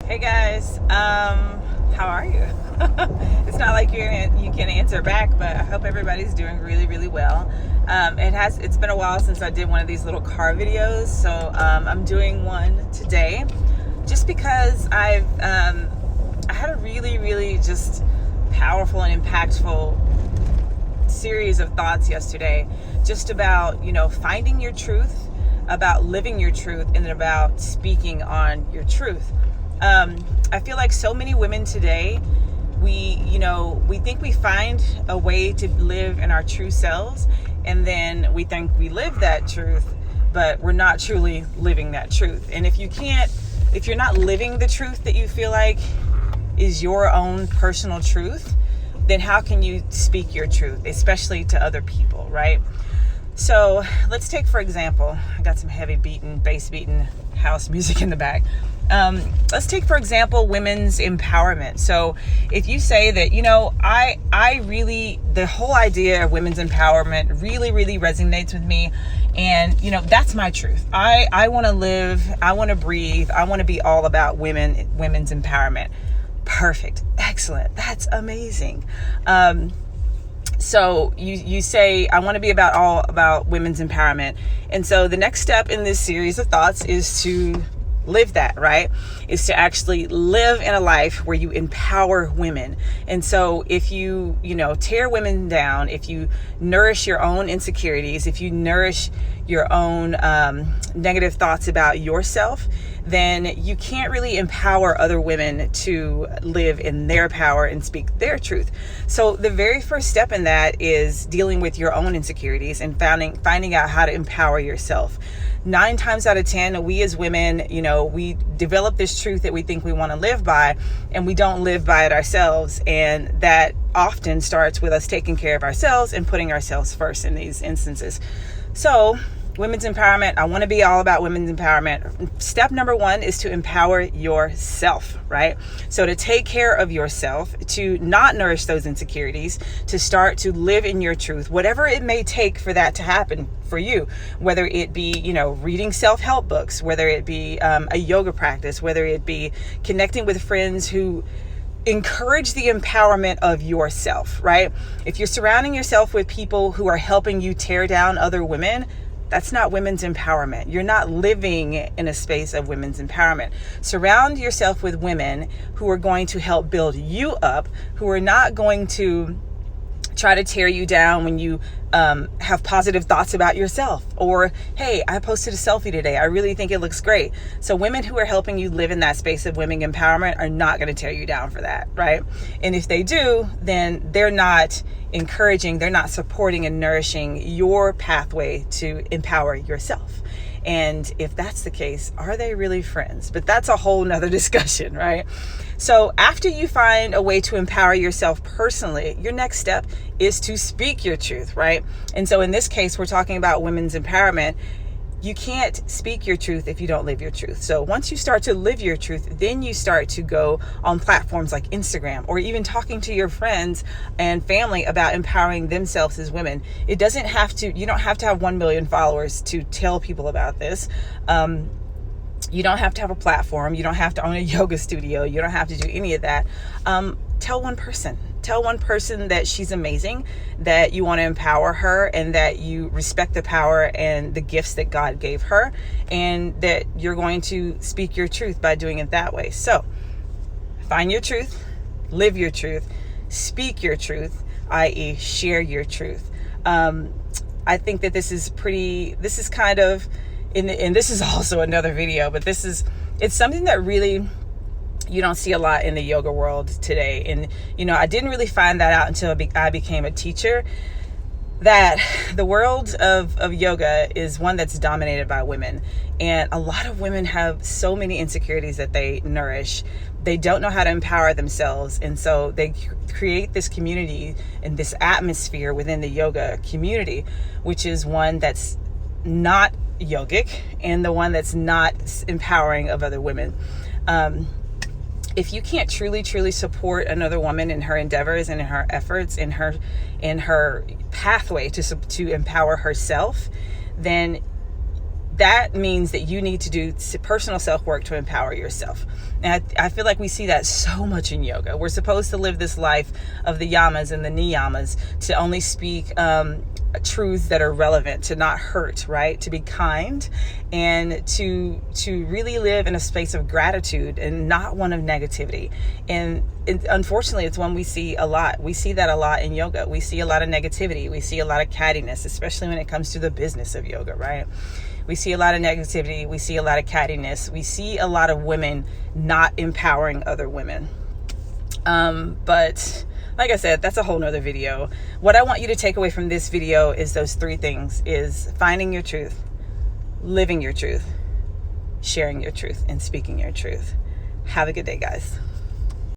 Hey guys, how are you? It's not like you can answer back, but I hope everybody's doing really, really well. It's been a while since I did one of these little car videos, so I'm doing one today, just because I had a really, really just powerful and impactful series of thoughts yesterday, just about finding your truth, about living your truth, and about speaking on your truth. I feel like so many women today, we think we find a way to live in our true selves, and then we think we live that truth, but we're not truly living that truth. And if you're not living the truth that you feel like is your own personal truth, then how can you speak your truth, especially to other people, right? So let's take, for example, I got some heavy bass beating house music in the back. Let's take, for example, women's empowerment. So if you say that, the whole idea of women's empowerment really, really resonates with me. And, that's my truth. I want to live, I want to breathe, I want to be all about women's empowerment. Perfect. Excellent. That's amazing. So you say, I want to be all about women's empowerment. And so the next step in this series of thoughts is to live that, right? Is to actually live in a life where you empower women. And so if you tear women down, if you nourish your own insecurities, if you nourish your own negative thoughts about yourself, then you can't really empower other women to live in their power and speak their truth. So the very first step in that is dealing with your own insecurities and finding out how to empower yourself. 9 times out of 10, we as women, we develop this truth that we think we want to live by, and we don't live by it ourselves. And that often starts with us taking care of ourselves and putting ourselves first in these instances. So women's empowerment, I want to be all about women's empowerment. Step number 1 is to empower yourself, right? So to take care of yourself, to not nourish those insecurities, to start to live in your truth, whatever it may take for that to happen for you, whether it be, reading self-help books, whether it be a yoga practice, whether it be connecting with friends who encourage the empowerment of yourself, right? If you're surrounding yourself with people who are helping you tear down other women, that's not women's empowerment. You're not living in a space of women's empowerment. Surround yourself with women who are going to help build you up, who are not going to try to tear you down when you have positive thoughts about yourself. Or, hey, I posted a selfie today, I really think it looks great. So women who are helping you live in that space of women empowerment are not going to tear you down for that, right? And if they do, then they're not encouraging, they're not supporting and nourishing your pathway to empower yourself. And if that's the case, are they really friends? But that's a whole nother discussion, right? So after you find a way to empower yourself personally, your next step is to speak your truth, right? And so in this case, we're talking about women's empowerment. You can't speak your truth if you don't live your truth. So once you start to live your truth, then you start to go on platforms like Instagram, or even talking to your friends and family about empowering themselves as women. You don't have to have 1 million followers to tell people about this. You don't have to have a platform. You don't have to own a yoga studio. You don't have to do any of that. Tell one person that she's amazing, that you want to empower her, and that you respect the power and the gifts that God gave her, and that you're going to speak your truth by doing it that way. So find your truth, live your truth, speak your truth, i.e. share your truth. I think that this is kind of, and this is also another video, but it's something that really you don't see a lot in the yoga world today. And, I didn't really find that out until I became a teacher, that the world of yoga is one that's dominated by women. And a lot of women have so many insecurities that they nourish. They don't know how to empower themselves. And so they create this community and this atmosphere within the yoga community, which is one that's not yogic and the one that's not empowering of other women. If you can't truly support another woman in her endeavors and in her efforts, in her pathway to empower herself, then that means that you need to do personal self-work to empower yourself. And I feel like we see that so much in yoga. We're supposed to live this life of the yamas and the niyamas, to only speak truths that are relevant, to not hurt, right? To be kind, and to really live in a space of gratitude and not one of negativity. And unfortunately, it's one we see a lot. We see that a lot in yoga. We see a lot of negativity. We see a lot of cattiness, especially when it comes to the business of yoga, right? We see a lot of negativity. We see a lot of cattiness. We see a lot of women not empowering other women. But like I said, that's a whole nother video. What I want you to take away from this video is those three things: is finding your truth, living your truth, sharing your truth, and speaking your truth. Have a good day, guys.